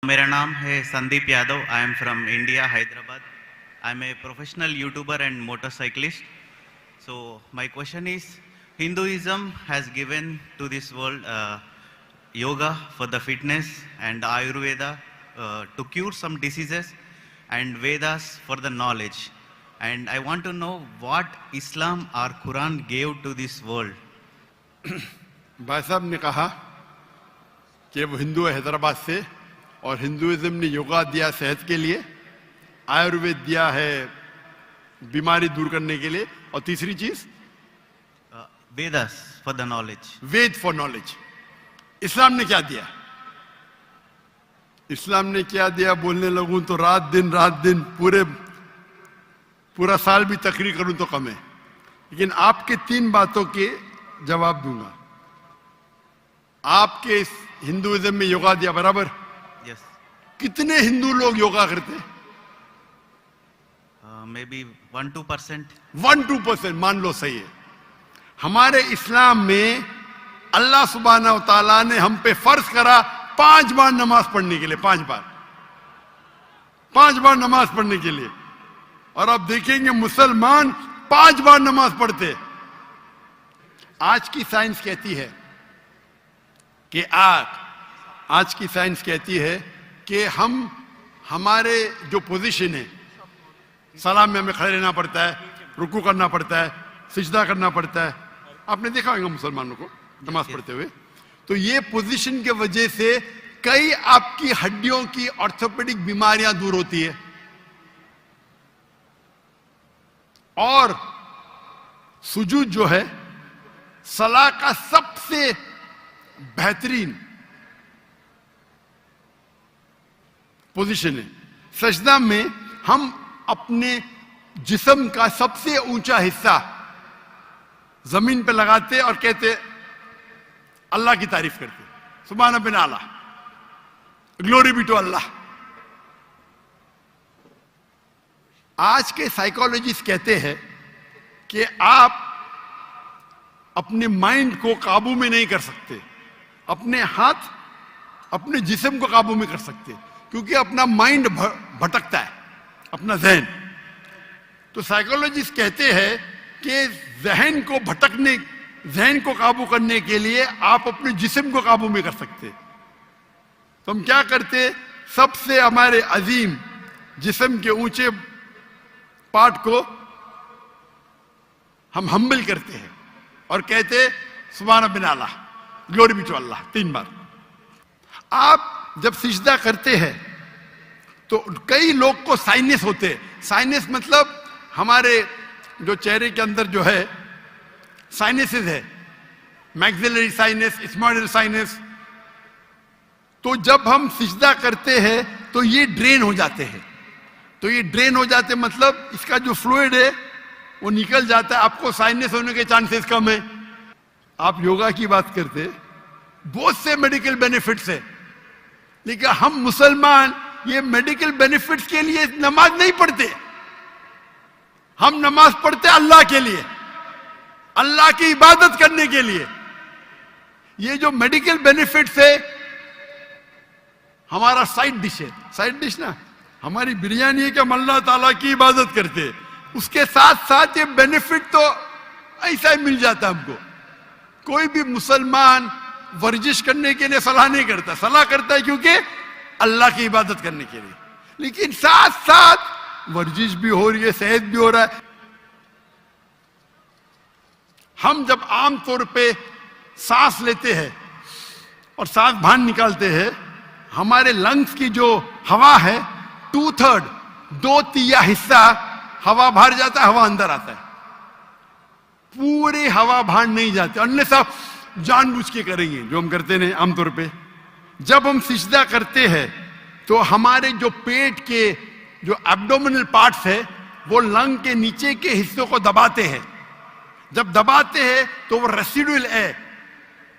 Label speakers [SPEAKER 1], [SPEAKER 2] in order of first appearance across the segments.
[SPEAKER 1] मेरा नाम है Sandeep Yadav. I am from India, Hyderabad. I am a professional YouTuber and motorcyclist. So my question is, Hinduism has given to this world yoga for the fitness and Ayurveda to cure some diseases and Vedas for the knowledge. And I want to know what Islam or Quran gave to this world.
[SPEAKER 2] भाई साहब ने कहा कि वो हिंदू है हैदराबाद से और Hinduism ने योगा दिया सेहत के लिए, आयुर्वेद दिया है बीमारी दूर करने के लिए, और तीसरी चीज
[SPEAKER 1] Vedas for the knowledge.
[SPEAKER 2] Veda for knowledge. इस्लाम ने क्या दिया? इस्लाम ने क्या दिया बोलने लगूं तो रात दिन पूरा साल भी तकरीर करूं तो कम है, लेकिन आपके 3 बातों के जवाब दूंगा. आपके हिंदुइज्म में योगा दिया बराबर.
[SPEAKER 1] Yes.
[SPEAKER 2] कितने हिंदू लोग योगा करते हैं?
[SPEAKER 1] Maybe 1-2%.
[SPEAKER 2] 1-2% मान लो सही है. हमारे इस्लाम में अल्लाह सुब्हाना व तआला ने हम पे फर्ज करा 5 बार नमाज पढ़ने के लिए, 5 बार नमाज पढ़ने के लिए. और आप देखेंगे मुसलमान 5 बार नमाज पढ़ते. आज की साइंस कहती है कि आज की साइंस कहती है कि हमारे जो पोजीशन है, सलाम में हमें खड़े रहना पड़ता है, रुकू करना पड़ता है, सिजदा करना पड़ता है. आपने देखा होगा मुसलमानों को नमाज पढ़ते हुए. तो ये पोजीशन के वजह से कई आपकी हड्डियों की ऑर्थोपेडिक बीमारियां दूर होती है. और सुजूद जो है सलाह का सबसे बेहतरीन पोजीशन है. सजदा में हम अपने जिस्म का सबसे ऊंचा हिस्सा जमीन पे लगाते और कहते अल्लाह की तारीफ करते, सुभान बिन आला, ग्लोरी बी टू अल्लाह. आज के साइकोलॉजिस्ट कहते हैं कि आप अपने माइंड को काबू में नहीं कर सकते, अपने हाथ अपने जिस्म को काबू में कर सकते, क्योंकि अपना माइंड भटकता है, अपना जहन. तो साइकोलॉजिस्ट कहते हैं कि जहन को काबू करने के लिए आप अपने जिस्म को काबू में कर सकते. तो हम क्या करते, सबसे हमारे अजीम जिस्म के ऊंचे पार्ट को हम हम्बल करते हैं और कहते सुभान बिन आला, ग्लोरी बी टू अल्लाह 3 बार. आप जब सिजदा करते हैं तो कई लोग को साइनस होते हैं. साइनस मतलब हमारे जो चेहरे के अंदर जो है साइनसेस है, मैक्सिलरी साइनस, स्मॉइडल साइनस. तो जब हम सिजदा करते हैं तो ये ड्रेन हो जाते हैं. तो ये ड्रेन हो जाते मतलब इसका जो फ्लूइड है वो निकल जाता है, आपको साइनस होने के चांसेस कम है. आप योगा की बात करते, बहुत से मेडिकल बेनिफिट्स है, लेकिन हम मुसलमान ये मेडिकल बेनिफिट्स के लिए नमाज नहीं पढ़ते. हम नमाज पढ़ते अल्लाह के लिए, अल्लाह की इबादत करने के लिए. ये जो मेडिकल बेनिफिट्स है हमारा साइड डिश है. साइड डिश ना हमारी बिरयानी है कि हम अल्लाह ताला की इबादत करते, उसके साथ साथ ये बेनिफिट तो ऐसा ही मिल जाता हमको. कोई भी मुसलमान वर्जिश करने के लिए सलाह नहीं करता, सलाह करता है क्योंकि अल्लाह की इबादत करने के लिए, लेकिन साथ साथ वर्जिश भी हो रही है, सेहत भी हो रहा है. हम जब आमतौर पे सांस लेते हैं और सांस बाहर निकालते हैं, हमारे लंग्स की जो हवा है 2/3 हिस्सा हवा बाहर जाता है, हवा अंदर आता है. पूरी हवा बाहर नहीं जाती, अन्यथा जानबूझ के करेंगे जो हम करते हैं आमतौर पे. जब हम सिजदा करते हैं तो हमारे जो पेट के जो एब्डोमिनल पार्ट्स है वो लंग के नीचे के हिस्सों को दबाते हैं. जब दबाते हैं तो वो रेसिडुअल एयर,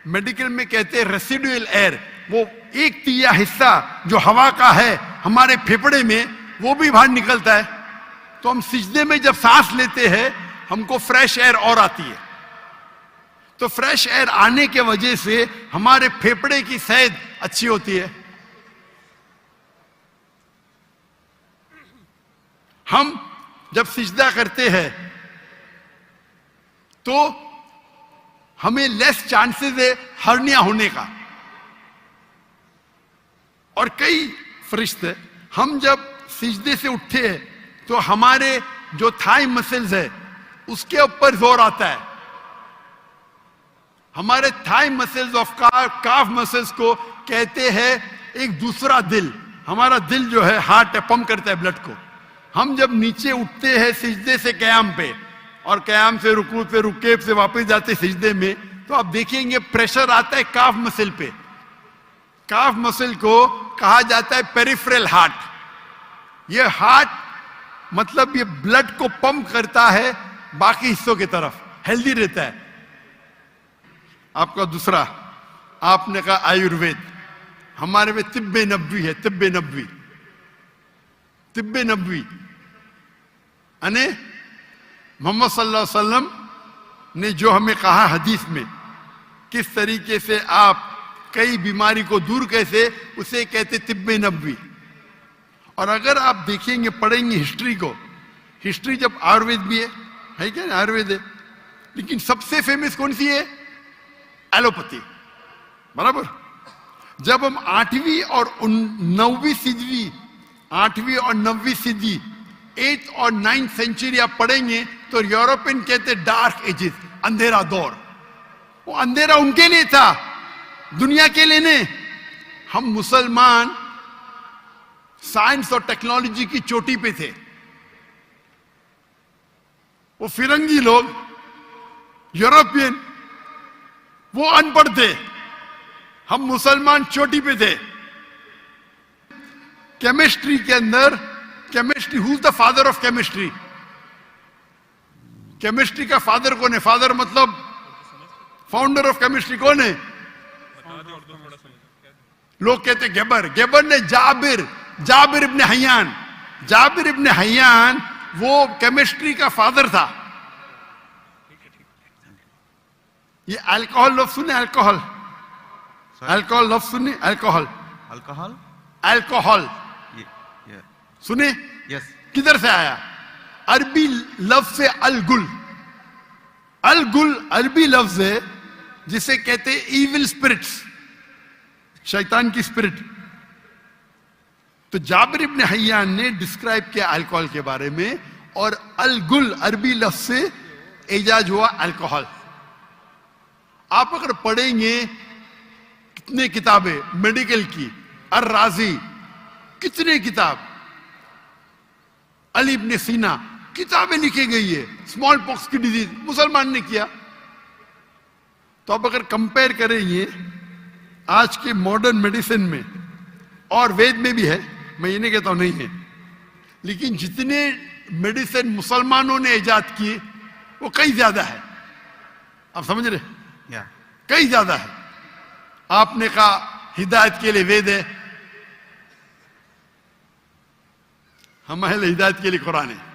[SPEAKER 2] मेडिकल में कहते हैं रेसिडुअल एयर, वो 1/3 हिस्सा जो हवा का है हमारे फेफड़े में वो भी बाहर निकलता है. तो हम सिजदे में जब सांस लेते हैं हमको फ्रेश एयर और आती है. तो फ्रेश एयर आने के वजह से हमारे फेफड़े की सेहत अच्छी होती है. हम जब सिजदा करते हैं तो हमें लेस चांसेस है हर्निया होने का। और कई फरिश्ते, हम जब सिजदे से उठते हैं तो हमारे जो थाई मसल्स है उसके ऊपर जोर आता है। हमारे thigh muscles of calf muscles को कहते हैं एक दूसरा दिल। हमारा दिल जो है हार्ट है, पंप करता है ब्लड को। हम जब नीचे उठते हैं सिजदे से कयाम पे और कयाम से रुकू पे रुके से वापस जाते सिजदे में, तो आप देखेंगे प्रेशर आता है काफ मसल पे। काफ मसल को कहा जाता है पेरिफेरल हार्ट। ये हार्ट मतलब ये ब्लड को पंप करता है बाकी हिस्सों की तरफ, हेल्दी रहता है। आपका दूसरा, आपने कहा आयुर्वेद। हमारे में तिब्बे नबवी है, तिब्बे नबवी। तिब्बे नबवी यानी मोहम्मद सल्लल्लाहु अलैहि वसल्लम ने जो हमें कहा हदीस में, किस तरीके से आप कई बीमारी को दूर कैसे, उसे कहते तिब्बे नबवी। और अगर आप देखेंगे, पढ़ेंगे हिस्ट्री को, हिस्ट्री जब आयुर्वेद भी है क्या, आयुर्वेद है, लेकिन सबसे फेमस कौन सी है? एलोपैथी, बराबर। जब हम 8वीं और 9वीं सदी, 8वीं और 9वीं सदी, 8th और 9th सेंचुरी आप पढ़ेंगे तो यूरोपियन कहते डार्क एजेस, अंधेरा दौर। वो अंधेरा उनके लिए था, दुनिया के लिए नहीं। हम मुसलमान साइंस और टेक्नोलॉजी की चोटी पे थे, वो फिरंगी लोग, यूरोपियन, वो अनपढ़ थे। हम मुसलमान चोटी पे थे। केमिस्ट्री के अंदर, chemistry, who is the father of chemistry? Chemistry का फादर कौन है? फादर मतलब फाउंडर ऑफ केमिस्ट्री कौन है? लोग कहते गेबर। गेबर ने जाबिर इब्ने हयान, जाबिर इब्ने हयान वो केमिस्ट्री का फादर था। ये अल्कोहल लफ्ज सुने? अल्कोहल, अल्कोहल लफ्ज सुने? अल्कोहल,
[SPEAKER 1] अल्कोहल,
[SPEAKER 2] अल्कोहल सुने?
[SPEAKER 1] यस।
[SPEAKER 2] किधर से आया? अरबी लफ्ज से अलगुल। अलगुल अरबी लफ्ज है जिसे कहते इविल स्पिरिट्स, शैतान की स्पिरिट। तो जाबिर इब्ने हयान ने डिस्क्राइब किया अल्कोहल के बारे में, और अलगुल अरबी लफ्ज से इजाज हुआ अल्कोहल। आप अगर पढ़ेंगे कितने किताबें मेडिकल की, अर राजी, कितने किताब, अली इब्ने सीना, किताबें लिखी गई है। स्मॉल पॉक्स की डिजीज मुसलमान ने किया। तो आप अगर कंपेयर करेंगे आज के मॉडर्न मेडिसिन में, और वेद में भी है, मैं ये नहीं कहता हूं नहीं है, लेकिन जितने मेडिसिन मुसलमानों ने इजाद किए वो कई ज्यादा है। आप समझ रहे? कई ज्यादा है। आपने कहा हिदायत के लिए वेद है, हमारे लिए हिदायत के लिए कुरान है।